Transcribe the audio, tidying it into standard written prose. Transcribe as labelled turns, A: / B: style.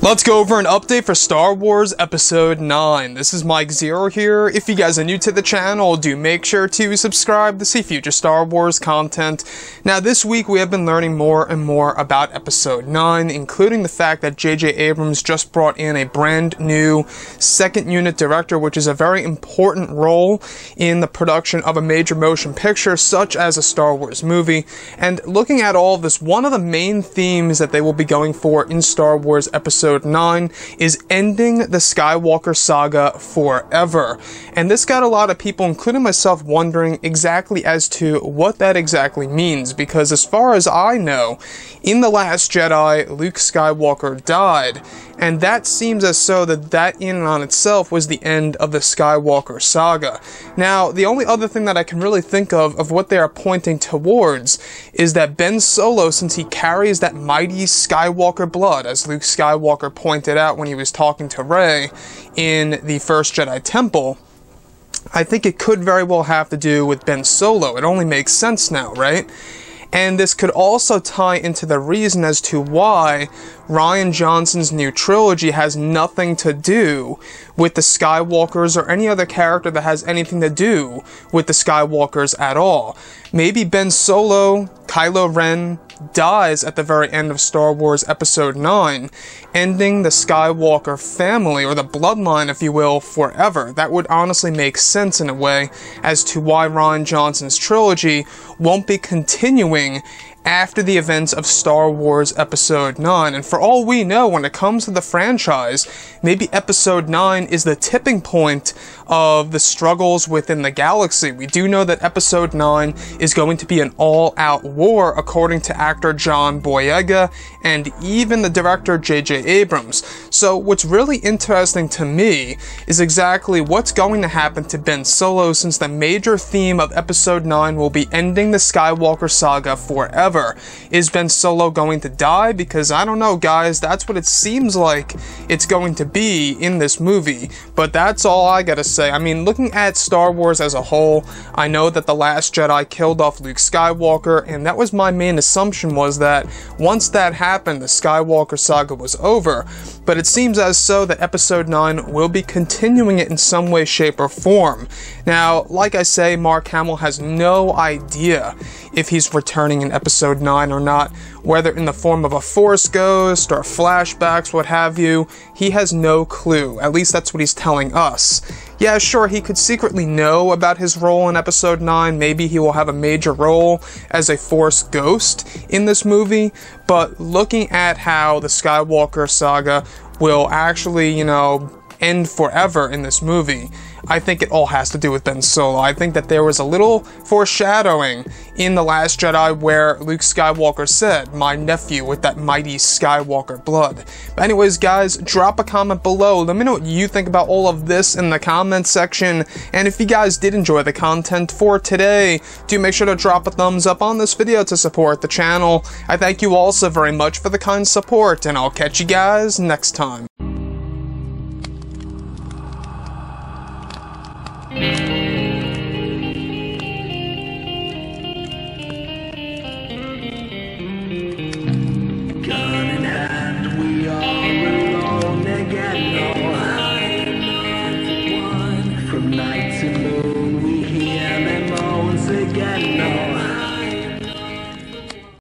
A: Let's go over an update for Star Wars Episode 9. This is Mike Zero here. If you guys are new to the channel, do make sure to subscribe to see future Star Wars content. Now this week we have been learning more and more about Episode 9, including the fact that JJ Abrams just brought in a brand new second unit director, which is a very important role in the production of a major motion picture such as a Star Wars movie. And looking at all of this, one of the main themes that they will be going for in Star Wars Episode 9 is ending the Skywalker saga forever. And this got a lot of people, including myself, wondering exactly as to what that exactly means, because as far as I know, in The Last Jedi, Luke Skywalker died, and that seems as so that in and on itself was the end of the Skywalker saga. Now, the only other thing that I can really think of what they are pointing towards is that Ben Solo, since he carries that mighty Skywalker blood, as Luke Skywalker pointed out when he was talking to Rey in the First Jedi Temple, I think it could very well have to do with Ben Solo. It only makes sense now, right? And this could also tie into the reason as to why Rian Johnson's new trilogy has nothing to do with the Skywalkers or any other character that has anything to do with the Skywalkers at all. Maybe Ben Solo, Kylo Ren, dies at the very end of Star Wars Episode 9, ending the Skywalker family, or the bloodline, if you will, forever. That would honestly make sense in a way as to why Rian Johnson's trilogy won't be continuing after the events of Star Wars Episode 9. And for all we know, when it comes to the franchise, maybe Episode 9 is the tipping point of the struggles within the galaxy. We do know that Episode 9 is going to be an all-out war, according to actor John Boyega and even the director JJ Abrams. So what's really interesting to me is exactly what's going to happen to Ben Solo, since the major theme of Episode 9 will be ending the Skywalker saga forever. Is Ben Solo going to die? Because I don't know, guys, that's what it seems like it's going to be in this movie. But that's all I gotta say. I mean, looking at Star Wars as a whole, I know that The Last Jedi killed off Luke Skywalker, and that was my main assumption, was that once that happened, the Skywalker saga was over. But it seems as so that Episode 9 will be continuing it in some way, shape, or form. Now, like I say, Mark Hamill has no idea if he's returning in Episode 9 or not, whether in the form of a Force ghost or flashbacks, what have you. He has no clue. At least that's what he's telling us. Yeah, sure, he could secretly know about his role in Episode 9. Maybe he will have a major role as a Force ghost in this movie, but looking at how the Skywalker saga will actually, end forever in this movie, I think it all has to do with Ben Solo. I think that there was a little foreshadowing in The Last Jedi where Luke Skywalker said, "My nephew with that mighty Skywalker blood." But anyways, guys, drop a comment below. Let me know what you think about all of this in the comment section. And if you guys did enjoy the content for today, do make sure to drop a thumbs up on this video to support the channel. I thank you all so very much for the kind support, and I'll catch you guys next time.
B: From night to moon.